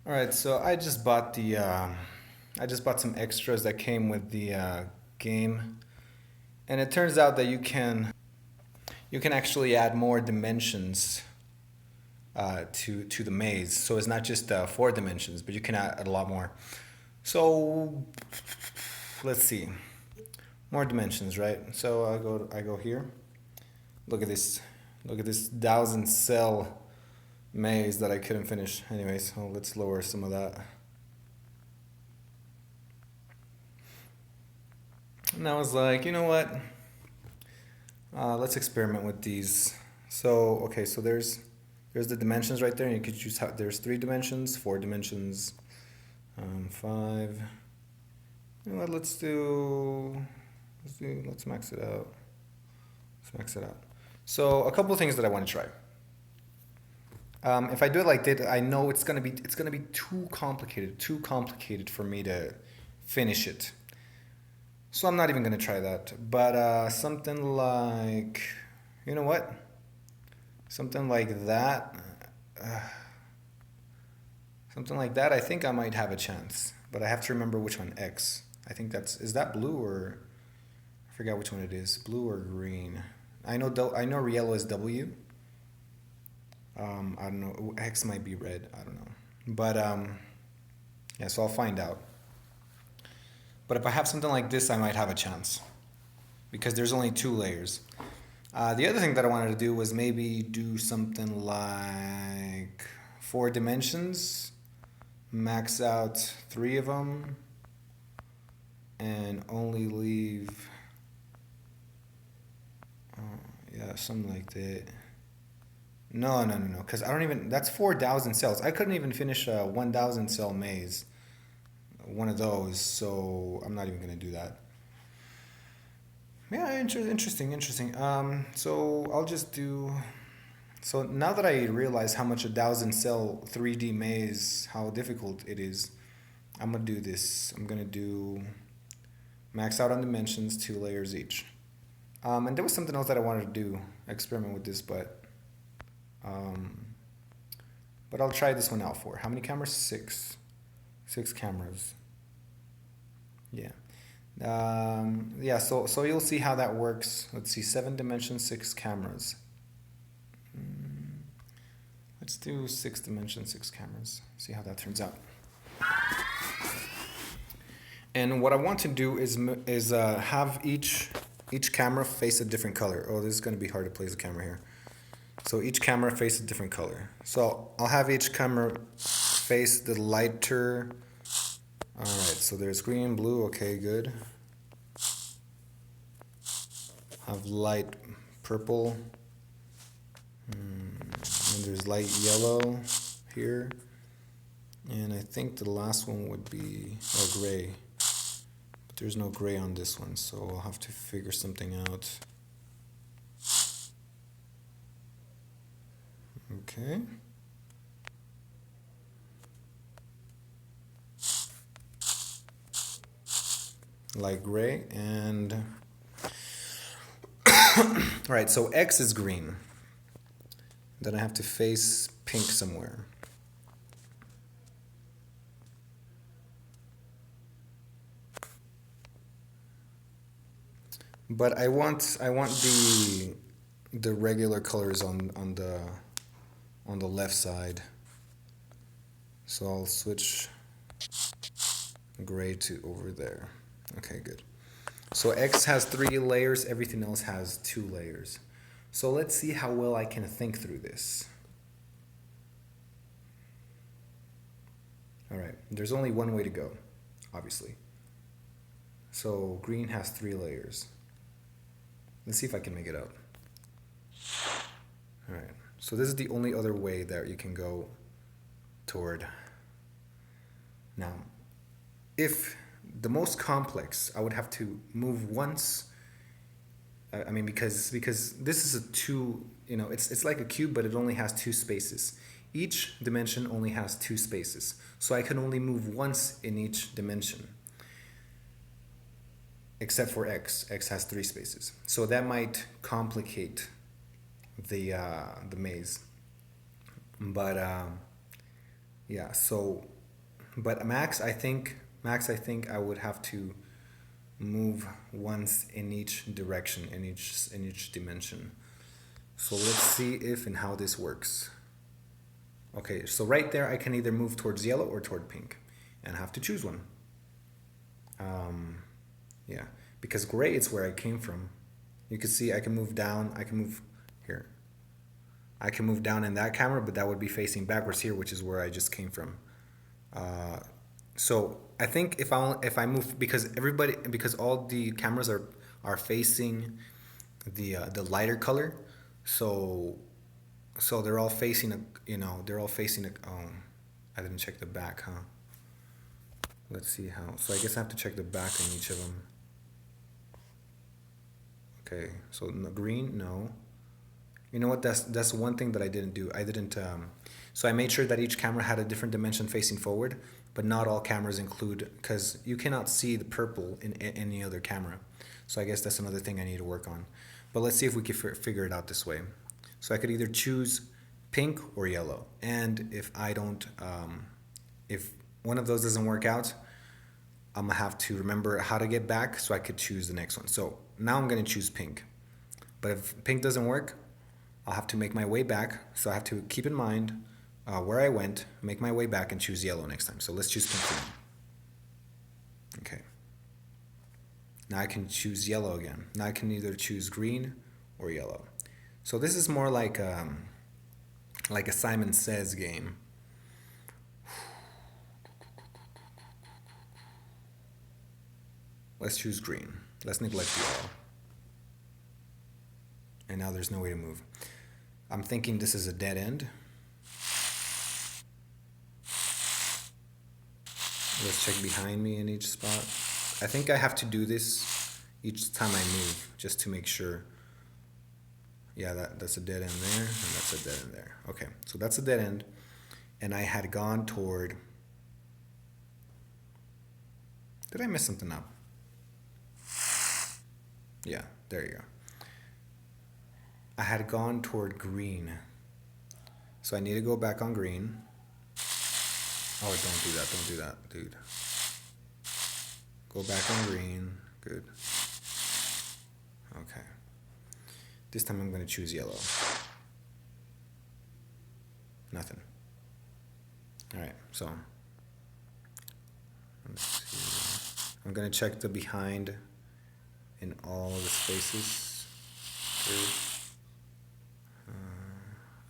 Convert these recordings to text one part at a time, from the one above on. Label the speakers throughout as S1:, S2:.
S1: All right, so I just bought some extras that came with the game, and it turns out that you can actually add more dimensions to the maze. So it's not just four dimensions, but you can add a lot more. So let's see, more dimensions, right? So I go here. Look at this, look at this 1,000 cell maze that I couldn't finish. Anyways, so let's lower some of that. And I was like, you know what? Let's experiment with these. So okay, so there's the dimensions right there, and you could choose how there's 3 dimensions, 4 dimensions, five. You know what? Let's max it out. Let's max it out. So a couple of things that I want to try. If I do it like that, I know it's gonna be too complicated for me to finish it. So I'm not even gonna try that. But something like, you know what? Something like that. Uh, Something like that. I think I might have a chance. But I have to remember which one. X. I think that's is that blue or I forgot which one it is. Blue or green. I know yellow is W. I don't know. X might be red. I don't know. But yeah. So I'll find out. But if I have something like this, I might have a chance because there's only 2 layers. The other thing that I wanted to do was maybe do something like 4 dimensions, max out 3 of them, and only leave, yeah, something like that. No, because I don't even, that's 4,000 cells. I couldn't even finish a 1,000 cell maze, one of those, so I'm not even going to do that. Yeah, interesting. So I'll just do. So now that I realize how much a 1,000 cell 3D maze, how difficult it is, I'm gonna do this. I'm gonna do max out on dimensions, 2 layers each. And there was something else that I wanted to do, experiment with this, um, but I'll try this one out for. How many cameras? 6. 6 cameras. Yeah. Yeah. So you'll see how that works. Let's see. 7 dimensions, 6 cameras. Let's do 6 dimensions, 6 cameras. See how that turns out. And what I want to do is have each camera face a different color. Oh, this is going to be hard to place the camera here. So each camera face a different color. So I'll have each camera face the lighter. All right. So there's green, blue. Okay, good. Have light purple. And there's light yellow here. And I think the last one would be gray. But there's no gray on this one, so I'll have to figure something out. Okay. Light gray and all right, so X is green. Then I have to face pink somewhere. But I want the regular colors on the left side. So I'll switch gray to over there. Okay, good. So X has 3 layers, everything else has 2 layers. So let's see how well I can think through this. All right, there's only one way to go, obviously. So green has 3 layers. Let's see if I can make it out. All right, so this is the only other way that you can go toward. Now, if the most complex, I would have to move once. I mean, because this is a two, it's like a cube, but it only has 2 spaces. Each dimension only has 2 spaces, so I can only move once in each dimension, except for X. X has 3 spaces, so that might complicate the maze. But Yeah, so, but max, I think I would have to move once in each direction, in each dimension. So let's see if and how this works. Okay, so right there I can either move towards yellow or toward pink, and I have to choose one. Um, yeah, because gray is where I came from. You can see I can move down. I can move here. I can move down in that camera, but that would be facing backwards here, which is where I just came from. Uh, so I think if I move, because all the cameras are facing the lighter color, so they're all facing a. I didn't check the back, huh? Let's see how. So I guess I have to check the back on each of them. Okay, so no, green, no. You know what? That's one thing that I didn't do. I didn't. So I made sure that each camera had a different dimension facing forward, but not all cameras include, because you cannot see the purple in any other camera. So I guess that's another thing I need to work on. But let's see if we can figure it out this way. So I could either choose pink or yellow, and if one of those doesn't work out, I'm gonna have to remember how to get back so I could choose the next one. So now I'm gonna choose pink. But if pink doesn't work, I'll have to make my way back. So I have to keep in mind where I went, make my way back, and choose yellow next time. So let's choose pink again. Okay. Now I can choose yellow again. Now I can either choose green or yellow. So this is more like a Simon Says game. Let's choose green. Let's neglect yellow. And now there's no way to move. I'm thinking this is a dead end. Let's check behind me in each spot. I think I have to do this each time I move, just to make sure. Yeah, that's a dead end there, and that's a dead end there. Okay, so that's a dead end. And I had gone toward... Did I mess something up? Yeah, there you go. I had gone toward green. So I need to go back on green. Oh, don't do that, dude. Go back on green. Good. Okay. This time I'm going to choose yellow. Nothing. Alright, so let's see. I'm going to check the behind in all the spaces. Good.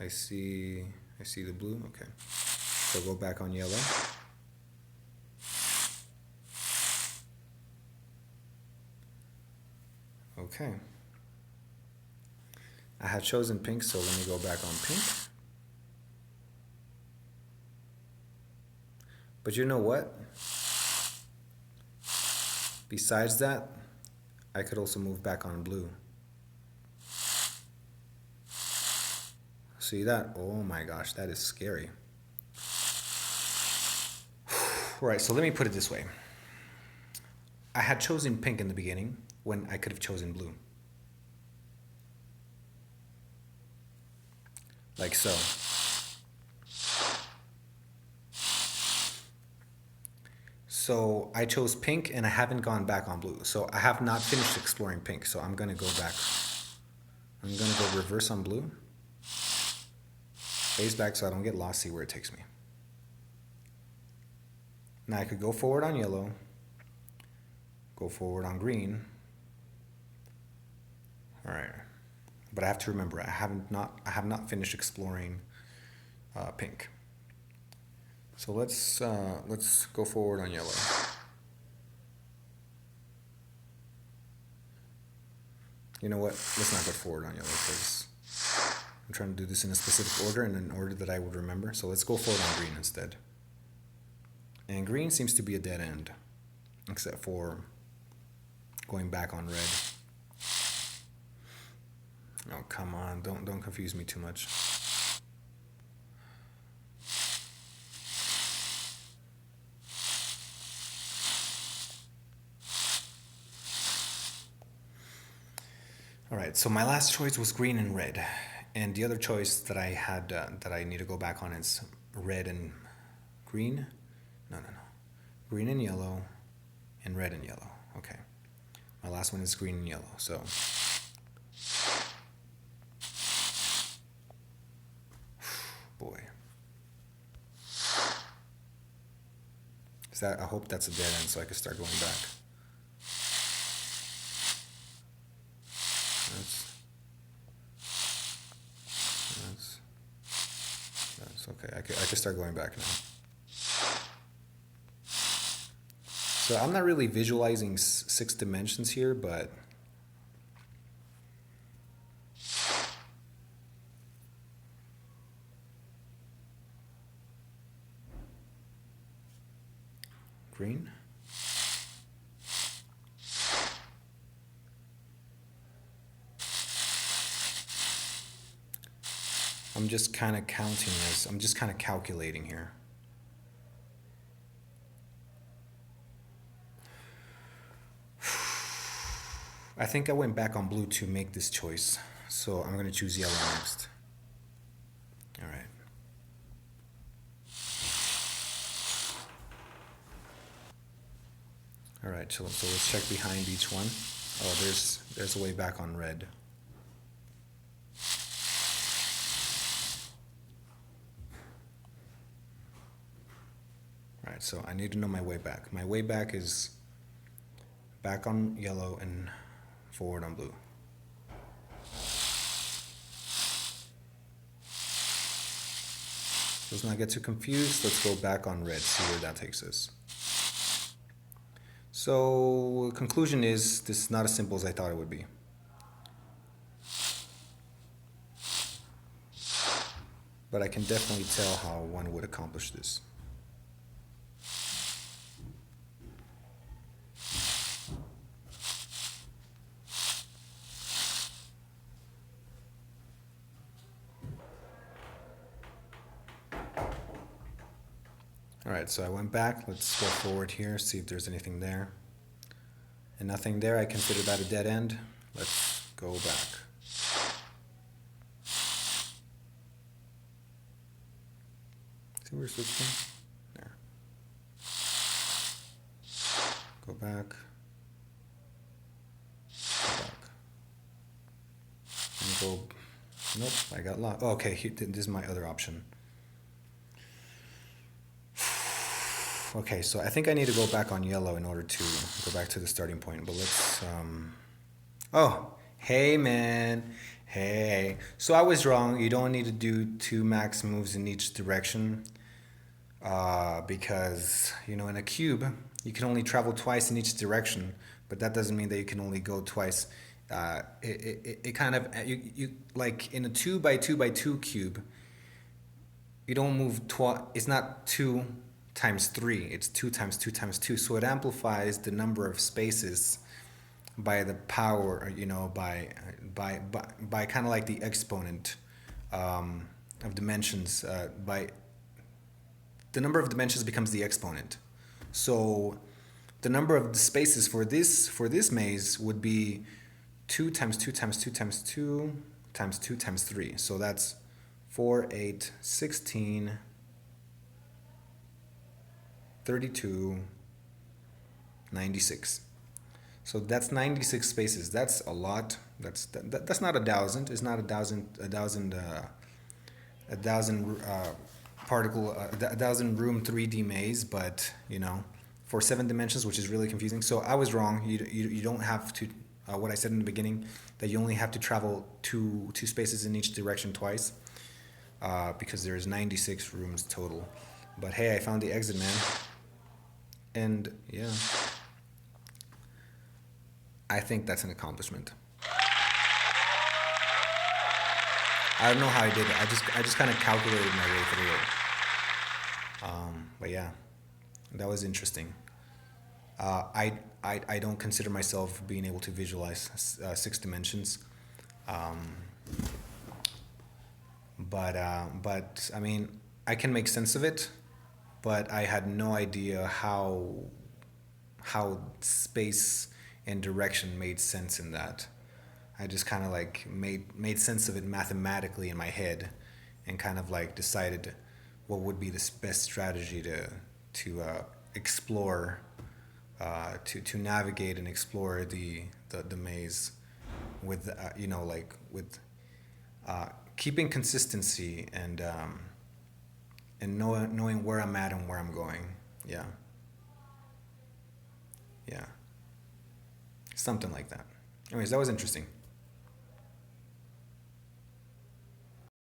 S1: I see the blue. Okay. So go back on yellow. Okay. I had chosen pink, so let me go back on pink. But you know what? Besides that, I could also move back on blue. See that? Oh my gosh, that is scary. Right, so let me put it this way. I had chosen pink in the beginning when I could have chosen blue. Like so. So I chose pink and I haven't gone back on blue. So I have not finished exploring pink. So I'm going to go back. I'm going to go reverse on blue. Face back so I don't get lost, see where it takes me. Now I could go forward on yellow. Go forward on green. All right. But I have to remember, I have not finished exploring pink. So let's go forward on yellow. You know what? Let's not go forward on yellow because I'm trying to do this in a specific order and an order that I would remember. So let's go forward on green instead. And green seems to be a dead end, except for going back on red. Oh, come on. Don't confuse me too much. All right, so my last choice was green and red. And the other choice that I had that I need to go back on is red and green, no, green and yellow, and red and yellow. Okay, my last one is green and yellow. So boy, is that? I hope that's a dead end so I can start going back. That's that's that's okay. I can start going back now. So I'm not really visualizing six dimensions here, but green. I'm just kind of counting this. I'm just kind of calculating here. I think I went back on blue to make this choice. So I'm going to choose yellow next. All right. All right, so let's check behind each one. Oh, there's a way back on red. All right, so I need to know my way back. My way back is back on yellow and forward on blue. Let's not get too confused. Let's go back on red, see where that takes us. So, conclusion is this is not as simple as I thought it would be. But I can definitely tell how one would accomplish this. All right, so I went back. Let's go forward here, see if there's anything there. And nothing there. I consider that a dead end. Let's go back. See where we're switching? There. Go back. Go back. And go. Nope, I got lost. Oh, okay, this is my other option. Okay, so I think I need to go back on yellow in order to go back to the starting point. But let's. Oh, hey man, hey. So I was wrong. You don't need to do 2 max moves in each direction, because in a cube you can only travel twice in each direction, but that doesn't mean that you can only go twice. It kind of you like in a 2 by 2 by 2 cube. You don't move twice. It's not 2 times 3, it's 2 times 2 times 2, so it amplifies the number of spaces by the power, by kind of like the exponent of dimensions. By the number of dimensions becomes the exponent, so the number of the spaces for this maze would be 2 times 2 times 2 times 2 times 2 times 3, so that's 4, 8, 16, 32, 96. So that's 96 spaces. That's a lot. That's not 1,000. It's not a thousand particle, 1,000 room 3D maze, but for 7 dimensions, which is really confusing. So I was wrong. You don't have to. What I said in the beginning, that you only have to travel two spaces in each direction twice, because there's 96 rooms total. But hey, I found the exit, man. And yeah, I think that's an accomplishment. I don't know how I did it. I just kind of calculated my way through it. But yeah, that was interesting. I don't consider myself being able to visualize 6 dimensions, but I mean I can make sense of it. But I had no idea how space and direction made sense in that. I just kind of like made sense of it mathematically in my head, and kind of like decided what would be the best strategy to explore, to navigate and explore the maze with like with keeping consistency and knowing where I'm at and where I'm going. Yeah, yeah, something like that. Anyways, that was interesting.